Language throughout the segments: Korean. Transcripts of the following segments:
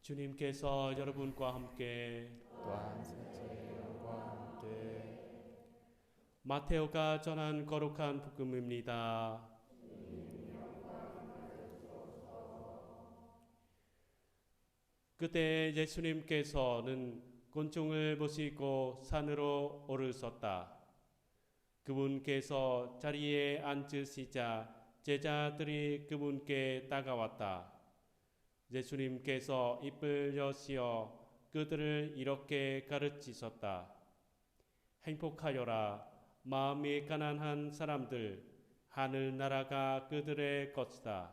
주님께서 여러분과 함께 또한 셋째와 함께 마테오가 전한 거룩한 복음입니다. 그때 예수님께서는 곤충을 보시고 산으로 오르셨다. 그분께서 자리에 앉으시자 제자들이 그분께 다가왔다. 예수님께서 입을 여시어 그들을 이렇게 가르치셨다. 행복하여라. 마음이 가난한 사람들, 하늘나라가 그들의 것이다.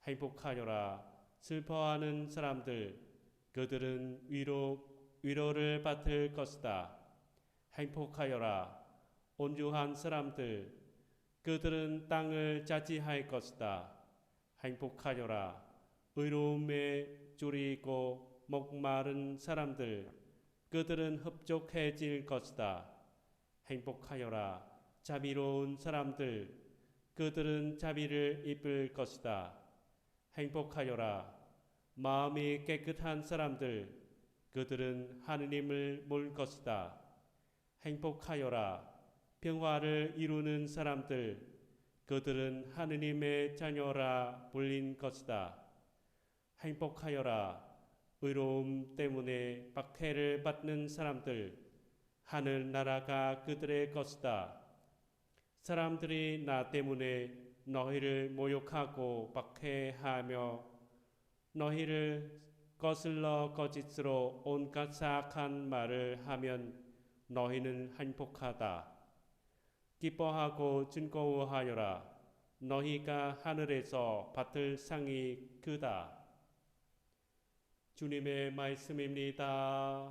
행복하여라. 슬퍼하는 사람들, 그들은 위로를 받을 것이다. 행복하여라. 온유한 사람들, 그들은 땅을 차지할 것이다. 행복하여라. 의로움에 졸이고 목마른 사람들, 그들은 흡족해질 것이다. 행복하여라. 자비로운 사람들, 그들은 자비를 입을 것이다. 행복하여라. 마음이 깨끗한 사람들, 그들은 하느님을 볼 것이다. 행복하여라. 평화를 이루는 사람들, 그들은 하느님의 자녀라 불린 것이다. 행복하여라. 의로움 때문에 박해를 받는 사람들, 하늘나라가 그들의 것이다. 사람들이 나 때문에 너희를 모욕하고 박해하며 너희를 거슬러 거짓으로 온갖 사악한 말을 하면 너희는 행복하다. 기뻐하고 즐거워하여라. 너희가 하늘에서 받을 상이 크다. 주님의 말씀입니다.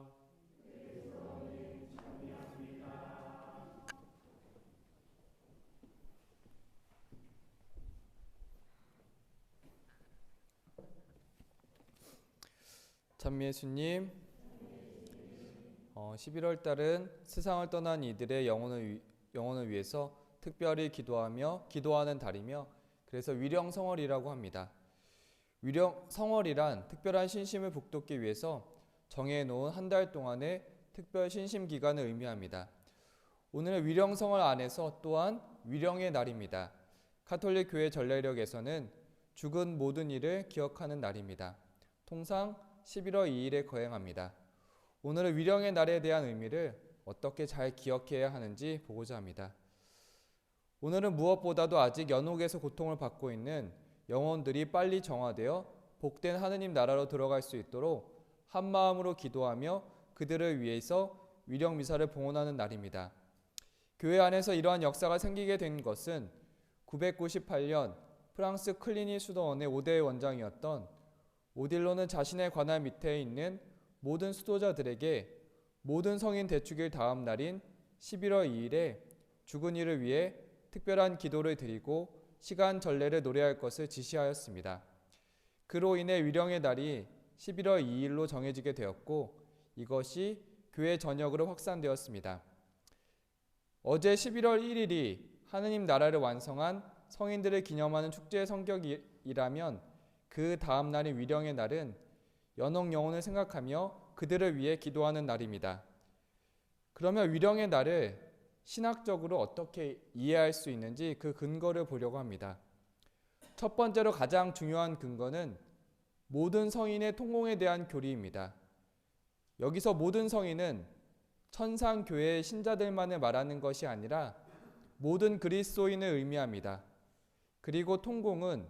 참 예수님, 11월 달은 세상을 떠난 이들의 영혼을 위해서 특별히 기도하는 달이며, 그래서 위령성월이라고 합니다. 위령성월이란 특별한 신심을 북돋기 위해서 정해놓은 한 달 동안의 특별 신심 기간을 의미합니다. 오늘은 위령성월 안에서 또한 위령의 날입니다. 가톨릭 교회 전례력에서는 죽은 모든 이를 기억하는 날입니다. 통상 11월 2일에 거행합니다. 오늘은 위령의 날에 대한 의미를 어떻게 잘 기억해야 하는지 보고자 합니다. 오늘은 무엇보다도 아직 연옥에서 고통을 받고 있는 영혼들이 빨리 정화되어 복된 하느님 나라로 들어갈 수 있도록 한마음으로 기도하며 그들을 위해서 위령 미사를 봉헌하는 날입니다. 교회 안에서 이러한 역사가 생기게 된 것은 998년 프랑스 클리니 수도원의 5대 원장이었던 오딜로는 자신의 관할 밑에 있는 모든 수도자들에게 모든 성인 대축일 다음 날인 11월 2일에 죽은 이를 위해 특별한 기도를 드리고 시간 전례를 노래할 것을 지시하였습니다. 그로 인해 위령의 날이 11월 2일로 정해지게 되었고 이것이 교회 전역으로 확산되었습니다. 어제 11월 1일이 하느님 나라를 완성한 성인들을 기념하는 축제 성격이라면 그 다음 날인 위령의 날은 연옥 영혼을 생각하며 그들을 위해 기도하는 날입니다. 그러면 위령의 날을 신학적으로 어떻게 이해할 수 있는지 그 근거를 보려고 합니다. 첫 번째로 가장 중요한 근거는 모든 성인의 통공에 대한 교리입니다. 여기서 모든 성인은 천상교회의 신자들만을 말하는 것이 아니라 모든 그리스도인을 의미합니다. 그리고 통공은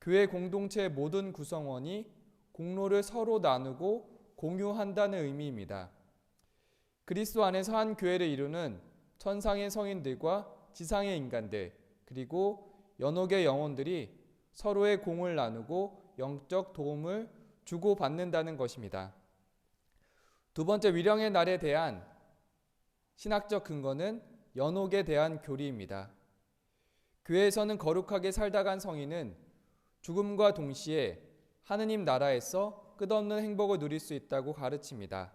교회 공동체의 모든 구성원이 공로를 서로 나누고 공유한다는 의미입니다. 그리스도 안에서 한 교회를 이루는 천상의 성인들과 지상의 인간들, 그리고 연옥의 영혼들이 서로의 공을 나누고 영적 도움을 주고받는다는 것입니다. 두 번째, 위령의 날에 대한 신학적 근거는 연옥에 대한 교리입니다. 교회에서는 거룩하게 살다 간 성인은 죽음과 동시에 하느님 나라에서 끝없는 행복을 누릴 수 있다고 가르칩니다.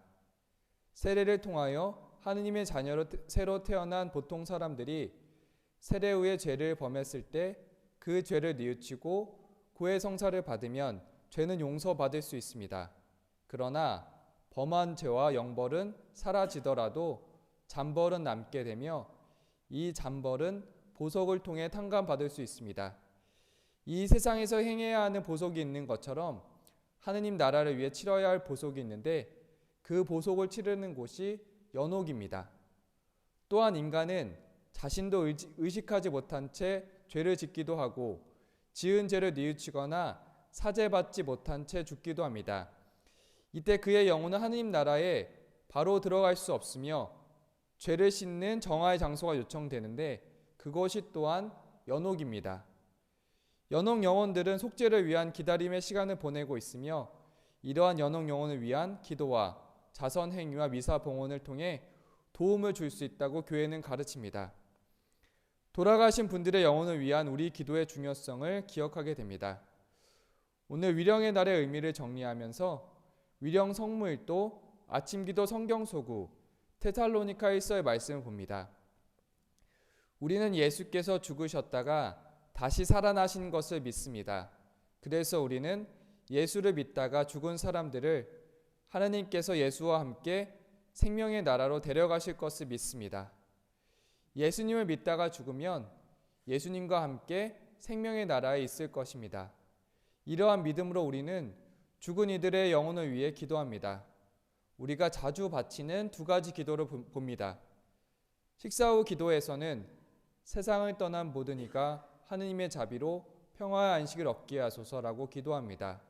세례를 통하여 하느님의 자녀로 새로 태어난 보통 사람들이 세례 후에 죄를 범했을 때 그 죄를 뉘우치고 구의 성사를 받으면 죄는 용서받을 수 있습니다. 그러나 범한 죄와 영벌은 사라지더라도 잔벌은 남게 되며 이 잔벌은 보석을 통해 탕감받을 수 있습니다. 이 세상에서 행해야 하는 보석이 있는 것처럼 하느님 나라를 위해 치러야 할 보석이 있는데 그 보석을 치르는 곳이 연옥입니다. 또한 인간은 자신도 의식하지 못한 채 죄를 짓기도 하고 지은 죄를 뉘우치거나 사죄받지 못한 채 죽기도 합니다. 이때 그의 영혼은 하느님 나라에 바로 들어갈 수 없으며 죄를 씻는 정화의 장소가 요청되는데 그것이 또한 연옥입니다. 연옥 영혼들은 속죄를 위한 기다림의 시간을 보내고 있으며 이러한 연옥 영혼을 위한 기도와 자선 행위와 미사 봉헌을 통해 도움을 줄 수 있다고 교회는 가르칩니다. 돌아가신 분들의 영혼을 위한 우리 기도의 중요성을 기억하게 됩니다. 오늘 위령의 날의 의미를 정리하면서 위령 성무일도 아침기도 성경소구 테살로니카일서의 말씀을 봅니다. 우리는 예수께서 죽으셨다가 다시 살아나신 것을 믿습니다. 그래서 우리는 예수를 믿다가 죽은 사람들을 하나님께서 예수와 함께 생명의 나라로 데려가실 것을 믿습니다. 예수님을 믿다가 죽으면 예수님과 함께 생명의 나라에 있을 것입니다. 이러한 믿음으로 우리는 죽은 이들의 영혼을 위해 기도합니다. 우리가 자주 바치는 두 가지 기도를 봅니다. 식사 후 기도에서는 세상을 떠난 모든 이가 하느님의 자비로 평화의 안식을 얻게 하소서라고 기도합니다.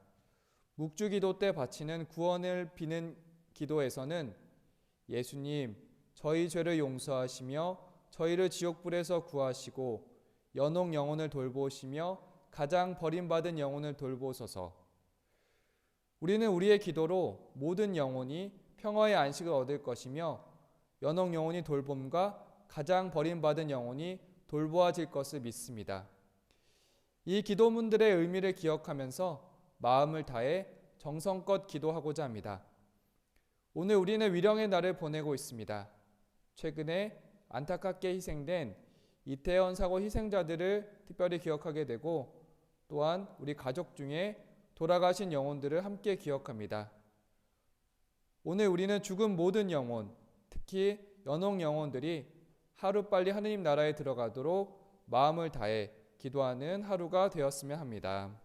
묵주 기도 때 바치는 구원을 비는 기도에서는 예수님, 저희 죄를 용서하시며 저희를 지옥불에서 구하시고 연옥 영혼을 돌보시며 가장 버림받은 영혼을 돌보소서. 우리는 우리의 기도로 모든 영혼이 평화의 안식을 얻을 것이며 연옥 영혼이 돌봄과 가장 버림받은 영혼이 돌보아질 것을 믿습니다. 이 기도문들의 의미를 기억하면서 마음을 다해 정성껏 기도하고자 합니다. 오늘 우리는 위령의 날을 보내고 있습니다. 최근에 안타깝게 희생된 이태원 사고 희생자들을 특별히 기억하게 되고 또한 우리 가족 중에 돌아가신 영혼들을 함께 기억합니다. 오늘 우리는 죽은 모든 영혼, 특히 연옥 영혼들이 하루빨리 하느님 나라에 들어가도록 마음을 다해 기도하는 하루가 되었으면 합니다.